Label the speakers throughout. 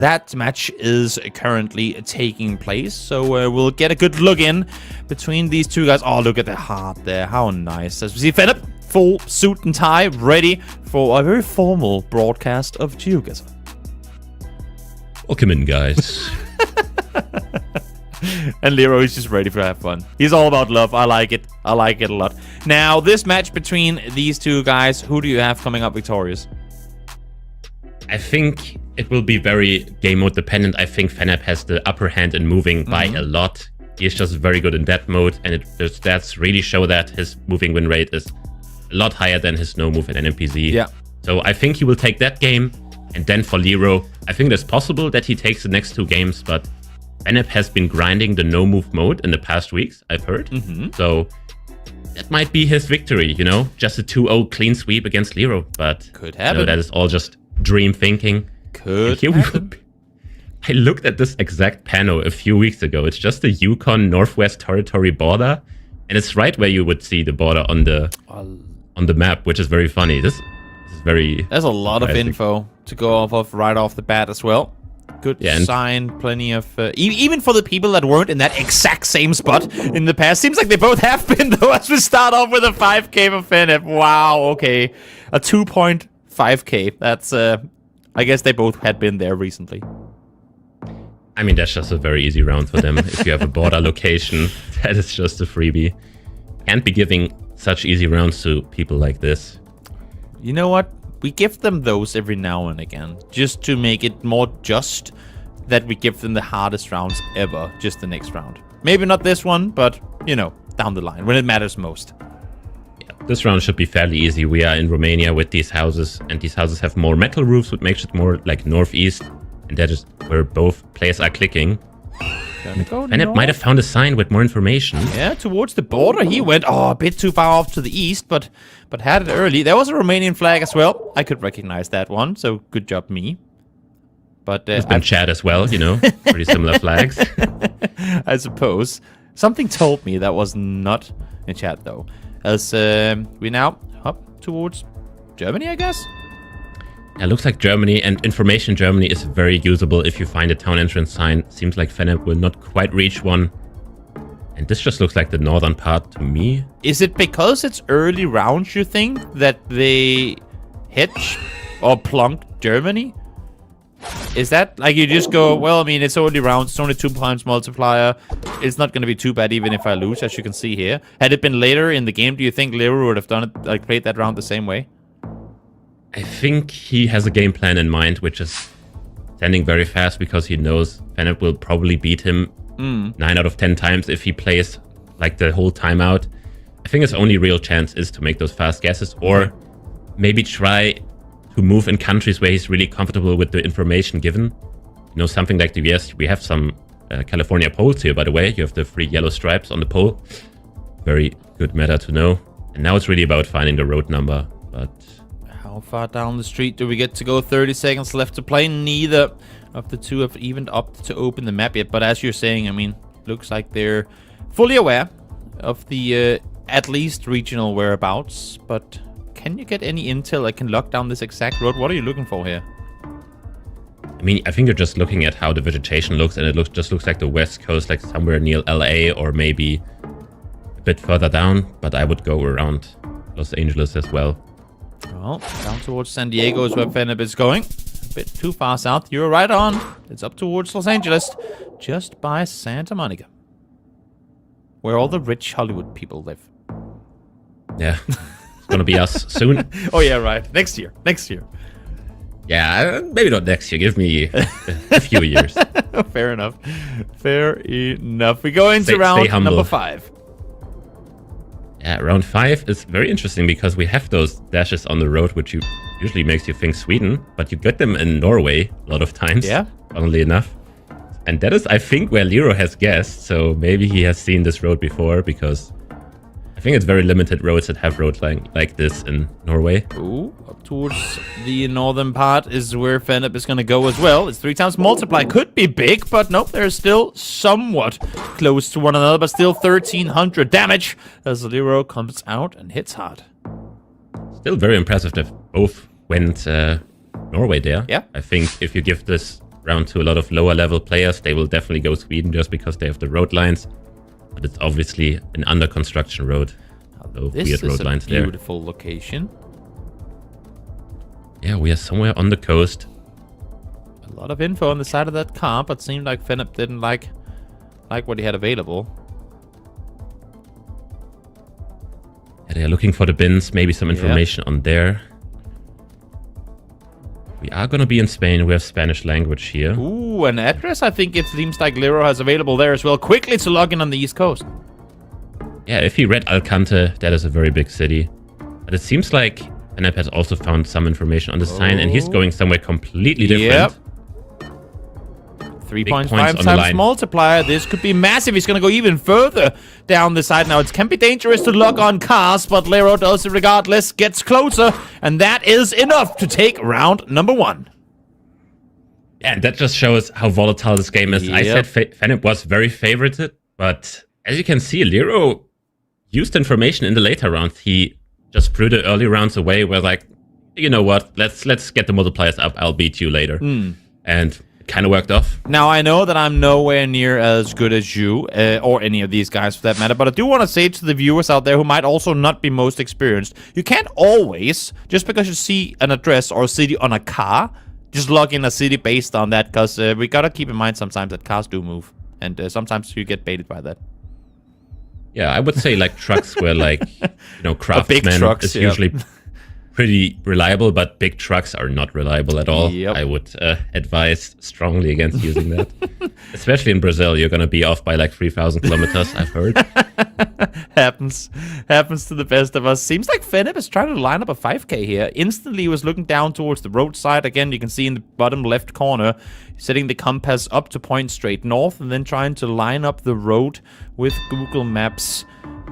Speaker 1: That match is currently taking place, so we'll get a good look in between these two guys. Oh, look at the heart there. How nice. As we see Feneb, full suit and tie, ready for a very formal broadcast of GeoGuessr.
Speaker 2: Welcome in, guys.
Speaker 1: And Leero is just ready to have fun. He's all about love. I like it. I like it a lot. Now, this match between these two guys, who do you have coming up victorious?
Speaker 2: I think it will be very game mode dependent. I think Feneb has the upper hand in moving by a lot. He is just very good in that mode, and the stats really show that his moving win rate is a lot higher than his no move in NMPZ.
Speaker 1: Yeah.
Speaker 2: So I think he will take that game, and then for Leero, I think it's possible that he takes the next 2 games, but Feneb has been grinding the no move mode in the past weeks, I've heard. So that might be his victory, you know? Just a 2-0 clean sweep against Leero, but
Speaker 1: could happen.
Speaker 2: That is all just dream thinking.
Speaker 1: Could happen.
Speaker 2: I looked at this exact panel a few weeks ago. It's just the Yukon Northwest Territory border, and it's right where you would see the border on the map, which is very funny. This is very.
Speaker 1: There's a lot of info to go off of right off the bat as well. Good sign, plenty of... even for the people that weren't in that exact same spot in the past. Seems like they both have been, though, as we start off with a 5k for Feneb. Wow, okay. A 2.5k. That's... I guess they both had been there recently.
Speaker 2: I mean, that's just a very easy round for them. If you have a border location, that is just a freebie. Can't be giving such easy rounds to people like this.
Speaker 1: You know what? We give them those every now and again, just to make it more just that we give them the hardest rounds ever, just the next round. Maybe not this one, but, you know, down the line, when it matters most.
Speaker 2: This round should be fairly easy. We are in Romania with these houses, and these houses have more metal roofs, which makes it more like northeast, and that is where both players are clicking. And it might have found a sign with more information.
Speaker 1: Yeah, towards the border he went. Oh, a bit too far off to the east, but had it early. There was a Romanian flag as well. I could recognize that one, so good job me. But
Speaker 2: it's been Chad as well, you know, pretty similar flags.
Speaker 1: I suppose. Something told me that was not in chat, though. As we now hop towards Germany, I guess?
Speaker 2: Yeah, looks like Germany, and information Germany is very usable if you find a town entrance sign. Seems like Feneb will not quite reach one. And this just looks like the northern part to me.
Speaker 1: Is it because it's early rounds, you think, that they hedge or plunk Germany? Is that like you just go, well, I mean, it's only rounds, it's only 2 times multiplier. It's not going to be too bad even if I lose, as you can see here. Had it been later in the game, do you think Leero would have done it, like played that round the same way?
Speaker 2: I think he has a game plan in mind, which is standing very fast because he knows Feneb will probably beat him 9 out of 10 times if he plays like the whole time out. I think his only real chance is to make those fast guesses, or maybe try to move in countries where he's really comfortable with the information given. You know, something like the US. We have some California poles here, by the way. You have the 3 yellow stripes on the pole. Very good meta to know. And now it's really about finding the road number. But
Speaker 1: how far down the street do we get to go? 30 seconds left to play. Neither of the two have even opted to open the map yet. But as you're saying, I mean, looks like they're fully aware of the at least regional whereabouts. But can you get any intel that can lock down this exact road? What are you looking for here?
Speaker 2: I mean, I think you're just looking at how the vegetation looks, and it just looks like the west coast, like somewhere near LA or maybe a bit further down. But I would go around Los Angeles as well.
Speaker 1: Well, down towards San Diego is where Feneb is going. A bit too far south. You're right on. It's up towards Los Angeles, just by Santa Monica, where all the rich Hollywood people live.
Speaker 2: Yeah. Gonna be us soon.
Speaker 1: Oh yeah, right. Next year.
Speaker 2: Yeah, maybe not next year. Give me a few years.
Speaker 1: Fair enough. We go into round number 5.
Speaker 2: Yeah, round 5 is very interesting because we have those dashes on the road, which usually makes you think Sweden, but you get them in Norway a lot of times. Yeah. Funnily enough. And that is, I think, where Leero has guessed. So maybe he has seen this road before, because I think it's very limited roads that have roads like this in Norway.
Speaker 1: Ooh, up towards the northern part is where Feneb is going to go as well. It's 3 times multiply. Could be big, but nope, they're still somewhat close to one another, but still 1,300 damage as Leero comes out and hits hard.
Speaker 2: Still very impressive that both went Norway there.
Speaker 1: Yeah.
Speaker 2: I think if you give this around to a lot of lower level players, they will definitely go Sweden just because they have the road lines. But it's obviously an under construction road. So
Speaker 1: this
Speaker 2: weird road
Speaker 1: is a
Speaker 2: lines there.
Speaker 1: beautiful location.
Speaker 2: Yeah, we are somewhere on the coast.
Speaker 1: A lot of info on the side of that car, but seemed like Feneb didn't like what he had available.
Speaker 2: Yeah, they are looking for the bins, maybe some information on there. We are going to be in Spain. We have Spanish language here.
Speaker 1: Ooh, an address I think it seems like Leero has available there as well. Quickly to log in on the East Coast.
Speaker 2: Yeah, if he read Alcante, that is a very big city. But it seems like Feneb has also found some information on the sign, and he's going somewhere completely different.
Speaker 1: 3.5 times multiplier. This could be massive. He's going to go even further down the side now. It can be dangerous to lock on cars, but Leero does it regardless. Gets closer, and that is enough to take round number 1.
Speaker 2: Yeah, and that just shows how volatile this game is. I said Feneb was very favorited, but as you can see, Leero used information in the later rounds. He just threw the early rounds away where like, you know what, let's get the multipliers up. I'll beat you later. And kind of worked off.
Speaker 1: Now, I know that I'm nowhere near as good as you, or any of these guys for that matter, but I do want to say to the viewers out there who might also not be most experienced, you can't always, just because you see an address or a city on a car, just log in a city based on that, because we got to keep in mind sometimes that cars do move, and sometimes you get baited by that.
Speaker 2: Yeah, I would say like trucks were like, you know, craftsmen
Speaker 1: trucks,
Speaker 2: is usually pretty reliable, but big trucks are not reliable at all. I would advise strongly against using that. Especially in Brazil, you're going to be off by like 3,000 kilometers, I've heard.
Speaker 1: Happens to the best of us. Seems like Feneb is trying to line up a 5K here. Instantly, he was looking down towards the roadside. Again, you can see in the bottom left corner, setting the compass up to point straight north, and then trying to line up the road with Google Maps.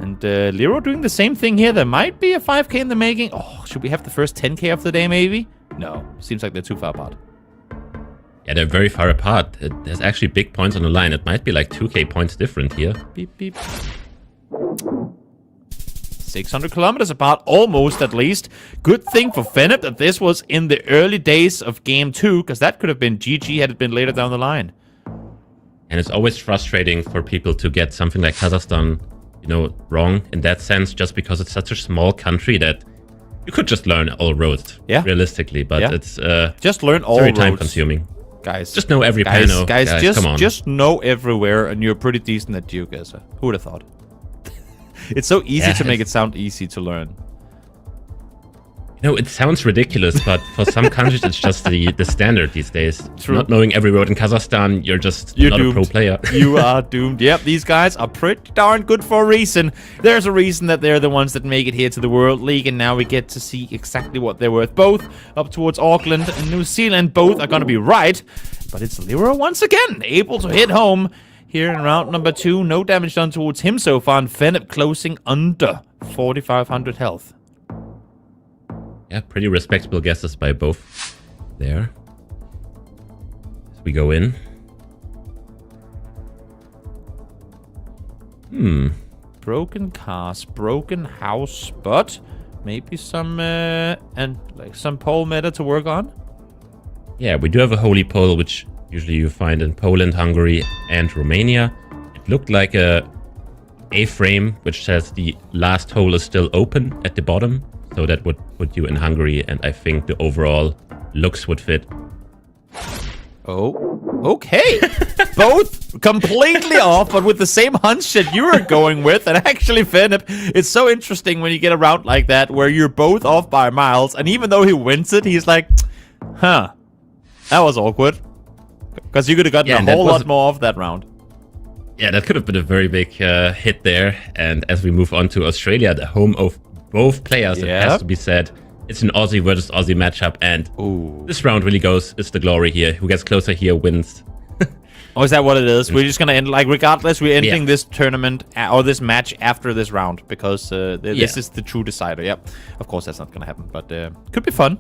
Speaker 1: And Leero doing the same thing here. There might be a 5K in the making. Oh, should we have the first 10K of the day, maybe? No, seems like they're too far apart.
Speaker 2: Yeah, they're very far apart. There's actually big points on the line. It might be like 2K points different here.
Speaker 1: Beep, beep. 600 kilometers apart, almost at least. Good thing for Feneb that this was in the early days of Game 2, because that could have been GG had it been later down the line.
Speaker 2: And it's always frustrating for people to get something like Kazakhstan, you know, wrong in that sense, just because it's such a small country that you could just learn all roads, realistically, but it's
Speaker 1: just learn all
Speaker 2: very
Speaker 1: roads.
Speaker 2: Time consuming.
Speaker 1: Guys,
Speaker 2: just know every panel.
Speaker 1: Guys,
Speaker 2: come on.
Speaker 1: just know everywhere, and you're pretty decent at GeoGuessr. Who would have thought? It's so easy to make it sound easy to learn.
Speaker 2: You know, it sounds ridiculous, but for some countries, it's just the standard these days.
Speaker 1: True.
Speaker 2: Not knowing every road in Kazakhstan, you're not
Speaker 1: doomed.
Speaker 2: a pro player.
Speaker 1: You are doomed. Yep, these guys are pretty darn good for a reason. There's a reason that they're the ones that make it here to the World League, and now we get to see exactly what they're worth. Both up towards Auckland and New Zealand, both are going to be right. But it's Leero once again, able to hit home here in round number 2. No damage done towards him so far, and Feneb closing under 4,500 health.
Speaker 2: Yeah, pretty respectable guesses by both there. As we go in.
Speaker 1: Broken cars, broken house, but maybe some some pole meta to work on.
Speaker 2: Yeah, we do have a holy pole, which usually you find in Poland, Hungary, and Romania. It looked like a A-frame, which says the last hole is still open at the bottom. So that would put you in Hungary, and I think the overall looks would fit.
Speaker 1: Oh, okay. Both completely off, but with the same hunch that you were going with. And actually, Feneb, it's so interesting when you get a round like that where you're both off by miles, and even though he wins it, he's like, huh, that was awkward. Because you could have gotten a whole lot more off that round.
Speaker 2: Yeah, that could have been a very big hit there. And as we move on to Australia, the home of both players, it has to be said, it's an Aussie versus Aussie matchup, and this round really is the glory here. Who gets closer here wins.
Speaker 1: Oh, is that what it is? We're just gonna end, like, regardless, we're ending this tournament or this match after this round, because this is the true decider. Yep. Of course, that's not gonna happen, but could be fun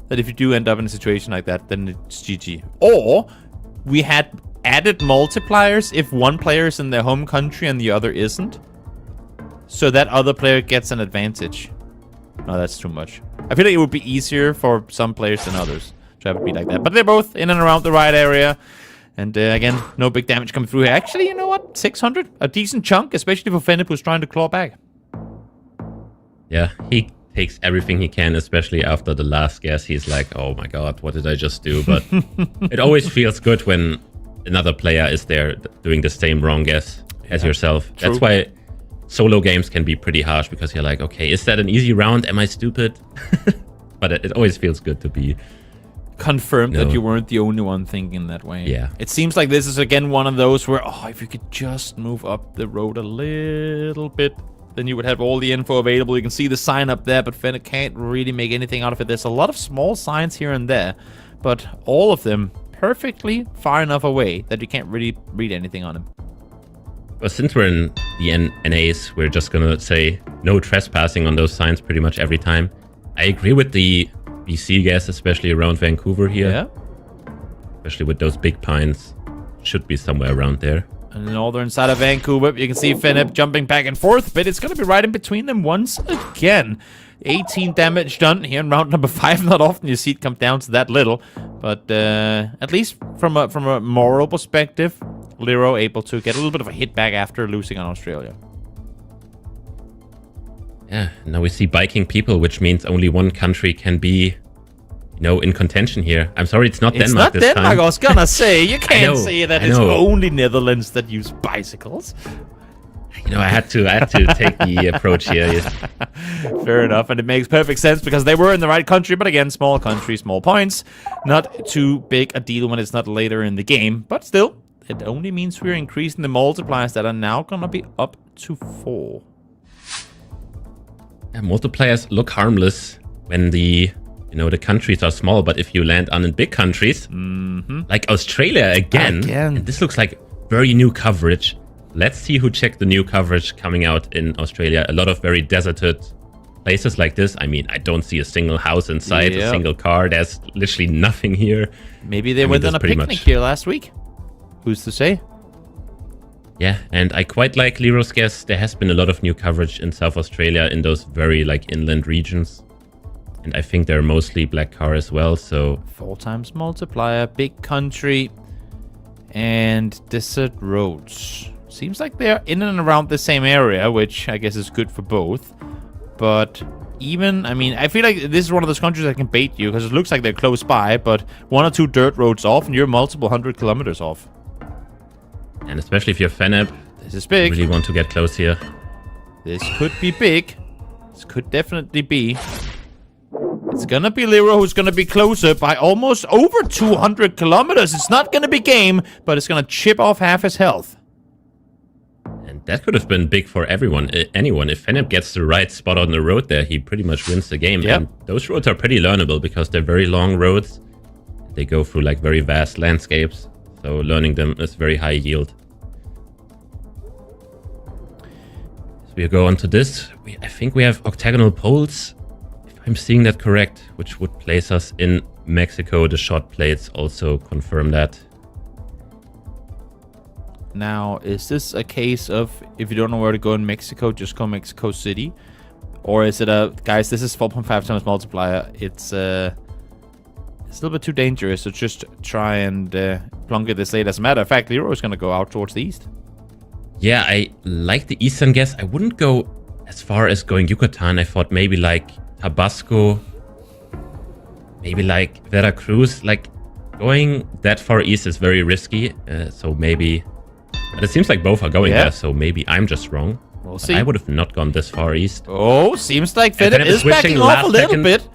Speaker 1: that if you do end up in a situation like that, then it's GG. Or we had added multipliers if one player is in their home country and the other isn't. So that other player gets an advantage. No, that's too much. I feel like it would be easier for some players than others. to have it be like that. But they're both in and around the right area. And again, no big damage coming through here. Actually, you know what? 600, a decent chunk, especially for Feneb, who's trying to claw back.
Speaker 2: Yeah, he takes everything he can, especially after the last guess. He's like, oh my god, what did I just do? But it always feels good when another player is there doing the same wrong guess as yourself. True. That's why solo games can be pretty harsh, because you're like, okay, is that an easy round? Am I stupid? But it always feels good to be
Speaker 1: confirmed that you weren't the only one thinking that way.
Speaker 2: Yeah.
Speaker 1: It seems like this is again one of those where, oh, if you could just move up the road a little bit, then you would have all the info available. You can see the sign up there, but Feneb can't really make anything out of it. There's a lot of small signs here and there, but all of them perfectly far enough away that you can't really read anything on them.
Speaker 2: Well, since we're in the NAs, we're just gonna say no trespassing on those signs pretty much every time. I agree with the BC guess, especially around Vancouver here.
Speaker 1: Yeah.
Speaker 2: Especially with those big pines. Should be somewhere around there.
Speaker 1: On the northern side of Vancouver, you can see Feneb jumping back and forth, but it's going to be right in between them once again. 18 damage done here in round number 5. Not often you see it come down to that little, but at least from a moral perspective, Leero able to get a little bit of a hit back after losing on Australia.
Speaker 2: Yeah, now we see biking people, which means only one country can be, in contention here. I'm sorry, it's not Denmark this time.
Speaker 1: It's not Denmark, I was gonna say. You can't say that it's only Netherlands that use bicycles.
Speaker 2: I had to take the approach here.
Speaker 1: Fair enough, and it makes perfect sense because they were in the right country, but again, small country, small points. Not too big a deal when it's not later in the game, but still, it only means we're increasing the multipliers that are now gonna be up to 4.
Speaker 2: Yeah, multipliers look harmless when the countries are small, but if you land on in big countries, like Australia again, and this looks like very new coverage. Let's see who checked the new coverage coming out in Australia. A lot of very deserted places like this. I mean, I don't see a single house in sight, a single car. There's literally nothing here.
Speaker 1: Maybe they went on a picnic here last week. Who's to say?
Speaker 2: Yeah, and I quite like Leero's guess. There has been a lot of new coverage in South Australia in those very inland regions. And I think they're mostly black car as well, so
Speaker 1: 4 times multiplier, big country, and desert roads. Seems like they're in and around the same area, which I guess is good for both. But I feel like this is one of those countries that can bait you, because it looks like they're close by, but 1 or 2 dirt roads off, and you're multiple 100 kilometers off.
Speaker 2: And especially if you're Feneb,
Speaker 1: this is big.
Speaker 2: You really want to get close here.
Speaker 1: This could be big. This could definitely be. It's gonna be Leero who's gonna be closer by almost over 200 kilometers. It's not gonna be game, but it's gonna chip off half his health.
Speaker 2: And that could have been big for anyone. If Feneb gets the right spot on the road there, he pretty much wins the game.
Speaker 1: Yep.
Speaker 2: And those roads are pretty learnable because they're very long roads. They go through very vast landscapes. So learning them is very high yield. So we go on to this. I think we have octagonal poles, if I'm seeing that correct, which would place us in Mexico. The shot plates also confirm that.
Speaker 1: Now, is this a case of, if you don't know where to go in Mexico, just go Mexico City? Or is it guys, this is 4.5 times multiplier. It's a little bit too dangerous, so just try and plunket this late. As a matter of fact, Leero is going to go out towards the east.
Speaker 2: Yeah, I like the eastern guess. I wouldn't go as far as going Yucatan. I thought maybe Tabasco, maybe Veracruz. Going that far east is very risky, so maybe... But it seems like both are going there, so maybe I'm just wrong.
Speaker 1: We'll see.
Speaker 2: I would have not gone this far east.
Speaker 1: Oh, seems like Feneb is backing off a little bit.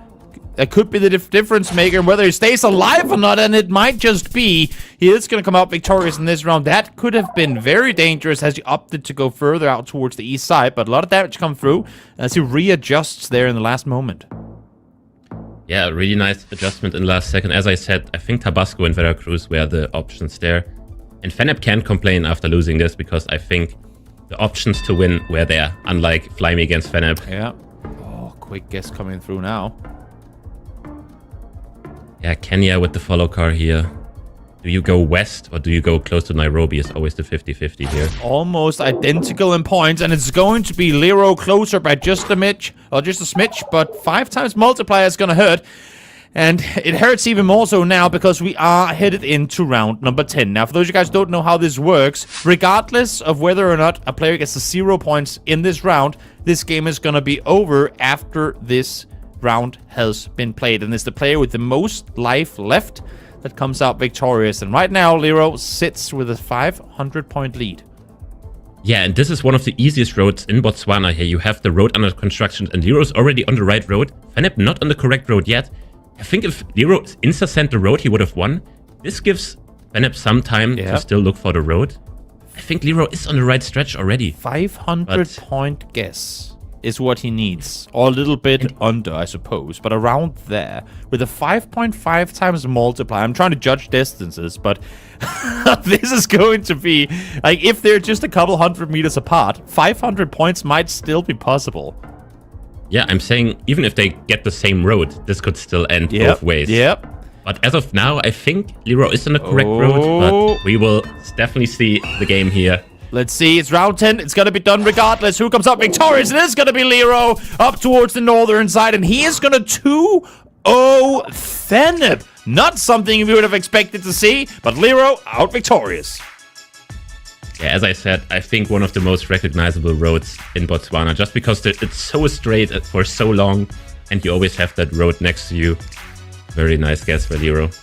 Speaker 1: That could be the difference maker, whether he stays alive or not, and it might just be he is going to come out victorious in this round. That could have been very dangerous as he opted to go further out towards the east side, but a lot of damage come through as he readjusts there in the last moment.
Speaker 2: Yeah, really nice adjustment in the last second. As I said, I think Tabasco and Veracruz were the options there. And Feneb can't complain after losing this, because I think the options to win were there, unlike Fly Me against Feneb.
Speaker 1: Yeah. Oh, quick guess coming through now.
Speaker 2: Yeah, Kenya with the follow car here. Do you go west or do you go close to Nairobi? It's always the 50-50 here.
Speaker 1: Almost identical in points, and it's going to be Leero closer by just a smidge, but 5 times multiplier is going to hurt. And it hurts even more so now because we are headed into round number 10. Now, for those of you guys who don't know how this works, regardless of whether or not a player gets the 0 points in this round, this game is going to be over after this round has been played. And it's the player with the most life left that comes out victorious. And right now, Leero sits with a 500-point lead.
Speaker 2: Yeah, and this is one of the easiest roads in Botswana here. You have the road under construction, and Leero's already on the right road. Feneb not on the correct road yet. I think if Leero insta-sent the road, he would have won. This gives Feneb some time to still look for the road. I think Leero is on the right stretch already.
Speaker 1: 500-point guess is what he needs. Or a little bit under, I suppose. But around there. With a 5.5 times multiplier. I'm trying to judge distances, but this is going to be... Like, if they're just a couple 100 meters apart, 500 points might still be possible.
Speaker 2: Yeah, I'm saying even if they get the same road, this could still end both ways.
Speaker 1: Yep.
Speaker 2: But as of now, I think Leero is on the correct road, but we will definitely see the game here.
Speaker 1: Let's see, it's round 10. It's going to be done regardless. Who comes up victorious? It is going to be Leero up towards the northern side, and he is going to 2-0 Feneb. Not something we would have expected to see, but Leero out victorious.
Speaker 2: Yeah, as I said, I think one of the most recognizable roads in Botswana, just because it's so straight for so long, and you always have that road next to you. Very nice guess for Leero.